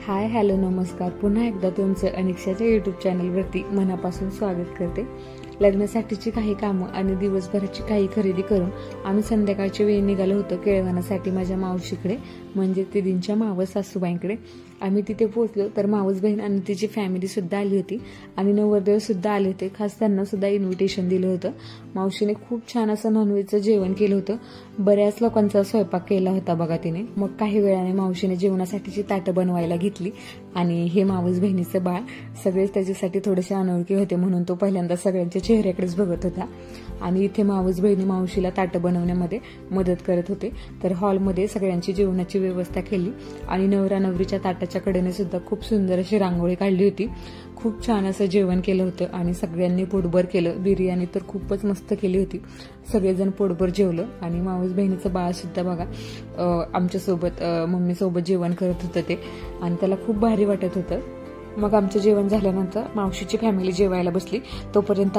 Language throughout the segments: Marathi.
हाय हॅलो नमस्कार. पुन्हा एकदा तुमचं अनिक्षाच्या यूट्यूब चॅनलवरती मनापासून स्वागत करते. लग्नासाठीची काही कामं आणि दिवसभराची काही खरेदी करून आम्ही संध्याकाळच्या वेळी निघालो होतो केळवणासाठी माझ्या मावशीकडे, म्हणजे दीदींच्या मावस सासूबाईंकडे. आम्ही तिथे पोहोचलो तर मावस बहीण आणि तिची फॅमिली सुद्धा आली होती आणि नवरदेव सुद्धा आले होते. खास त्यांना सुद्धा इन्व्हिटेशन दिलं होतं. मावशीने खूप छान असं नॉनव्हेजचं जेवण केलं होतं. बऱ्याच लोकांचा स्वयंपाक केला होता बघा तिने. मग काही वेळाने मावशीने जेवणासाठीची ताटं बनवायला घेतली आणि हे मावस बहिणीचं बाळ सगळेच त्याच्यासाठी थोडेसे अनोळखी होते, म्हणून तो पहिल्यांदा सगळ्यांच्या चेहऱ्याकडेच बघत होता. आणि इथे मावस बहिणी मावशीला ताटं बनवण्यामध्ये मदत करत होते. तर हॉलमध्ये सगळ्यांची जेवणाची व्यवस्था केली आणि नवरा नवरीच्या ताटाच्या कडेने सुद्धा खूप सुंदर अशी रांगोळी काढली होती. खूप छान असं जेवण केलं होतं आणि सगळ्यांनी पोटभर केलं. बिर्याणी तर खूपच मस्त केली होती. सगळेजण पोटभर जेवलं आणि मावस बहिणीचं बाळ सुद्धा बघा आमच्यासोबत मम्मीसोबत जेवण करत होतं ते, आणि त्याला खूप भारी वाटत होतं. मग आमचं जेवण झाल्यानंतर मावशीची फॅमिली जेवायला बसली. तोपर्यंत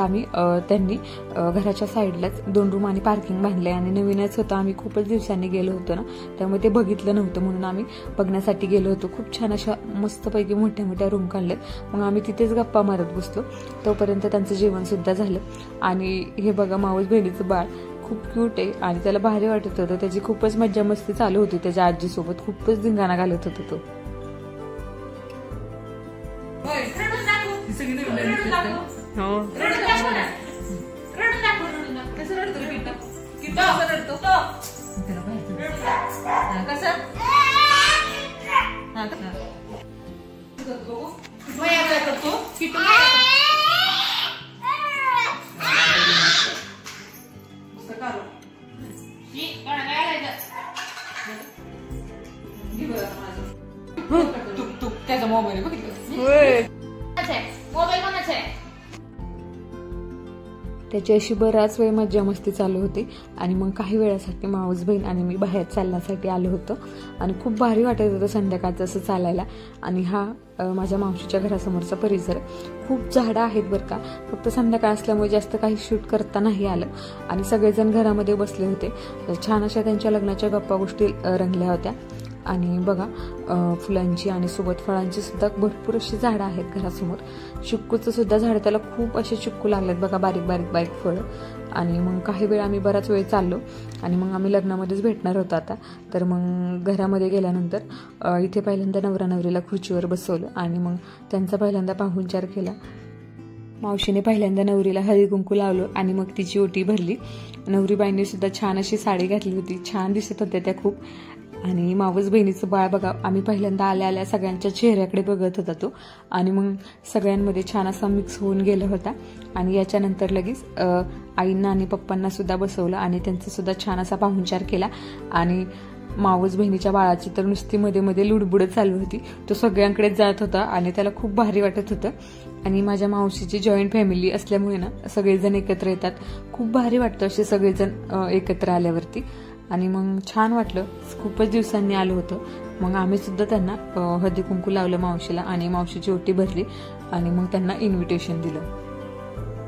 त्यांनी घराच्या साईडलाच 2 रूम आणि पार्किंग बांधले आणि नवीनच होतं. आम्ही खूपच दिवसांनी गेलो होतो ना, त्यामुळे ते बघितलं नव्हतं, म्हणून आम्ही बघण्यासाठी गेलो होतो. खूप छान अशा मस्तपैकी मोठ्या मोठ्या रूम काढले. मग आम्ही तिथेच गप्पा मारत बसलो. तोपर्यंत त्यांचं जेवण सुद्धा झालं. आणि हे बघा मावस बहिणीचं बाळ खूप क्यूट आहे आणि त्याला भारी वाटत होतं. त्याची खूपच मज्जा मस्ती चालू होती. त्याच्या आजीसोबत खूपच धिंगाणा घालत होता तो. त्याचा मोबाईल बघितलं. त्याची अशी बराच वेळ मज्जा मस्ती चालू होती. आणि मग काही वेळासाठी मावस बहीण आणि मी बाहेर चालण्यासाठी आलो होतो आणि खूप भारी वाटत होतं संध्याकाळचं असं चालायला. आणि हा माझ्या मावशीच्या घरासमोरचा परिसर. खूप झाडं आहेत बरं का, फक्त संध्याकाळ असल्यामुळे जास्त काही शूट करता नाही आलं. आणि सगळेजण घरामध्ये बसले होते. छान अशा त्यांच्या लग्नाच्या गप्पा गोष्टी रंगल्या होत्या. आणि बघा फुलांची आणि सोबत फळांची सुद्धा भरपूर अशी झाडं आहेत घरासमोर. चिक्कूचं सुद्धा झाड, त्याला खूप असे चिक्कू लागलेत बघा, बारीक बारीक बारीक फळं. आणि मग काही वेळ आम्ही बराच वेळ चाललो आणि मग आम्ही लग्नामध्येच भेटणार होतो आता. तर मग घरामध्ये गेल्यानंतर इथे पहिल्यांदा नवरा नवरीला खुर्चीवर बसवलं आणि मग त्यांचा पहिल्यांदा पाहुणचार केला. मावशीने पहिल्यांदा नवरीला हळदी कुंकू लावलं आणि मग तिची ओटी भरली. नवरीबाईंनी सुद्धा छान अशी साडी घातली होती. छान दिसत होत्या त्या खूप. आणि मावस बहिणीचं बाळ बघा, आम्ही पहिल्यांदा आल्या आल्या सगळ्यांच्या चेहऱ्याकडे बघत होता तो आणि मग सगळ्यांमध्ये छान असा मिक्स होऊन गेला होता. आणि याच्यानंतर लगेच आईंना आणि पप्पांना सुद्धा बसवलं आणि त्यांचा सुद्धा छान असा पाहुणचार केला. आणि मावस बहिणीच्या बाळाची तर नुसती मध्ये मध्ये लुडबुडत चालू होती. तो सगळ्यांकडेच जात होता आणि त्याला खूप भारी वाटत होतं. आणि माझ्या मावशीची जॉईंट फॅमिली असल्यामुळे ना सगळेजण एकत्र येतात. खूप भारी वाटतं असे सगळेजण एकत्र आल्यावरती. आणि मग छान वाटलं. खूपच दिवसांनी आलो होतं. मग आम्ही सुद्धा त्यांना हळदी कुंकू लावलं मावशीला आणि मावशीची ओटी भरली आणि मग त्यांना इन्व्हिटेशन दिलं.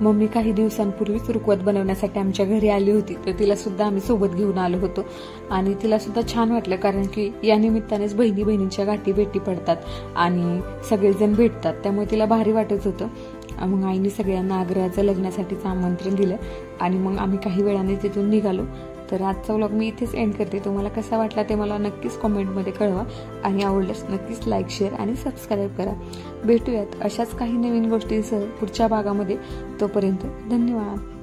मम्मी काही दिवसांपूर्वीच रुखवत बनवण्यासाठी आमच्या घरी आली होती, तर तिला सुद्धा आम्ही सोबत घेऊन आलो होतो. आणि तिला सुद्धा छान वाटलं, कारण की या निमित्तानेच बहिणी बहिणींच्या गाठी भेटी पडतात आणि सगळेजण भेटतात, त्यामुळे तिला भारी वाटत होतं. मग आईने सगळ्यांना आग्रहाचं लग्नासाठीचं आमंत्रण दिलं आणि मग आम्ही काही वेळाने तिथून निघालो. तर आजचा व्लॉग मी इथेच एंड करते. तुम्हाला कसा वाटला ते मला नक्कीच कमेंटमध्ये कळवा आणि आवडल्यास नक्कीच लाईक, शेअर आणि सबस्क्राईब करा. भेटूयात अशाच काही नवीन गोष्टींसह पुढच्या भागामध्ये. तोपर्यंत धन्यवाद.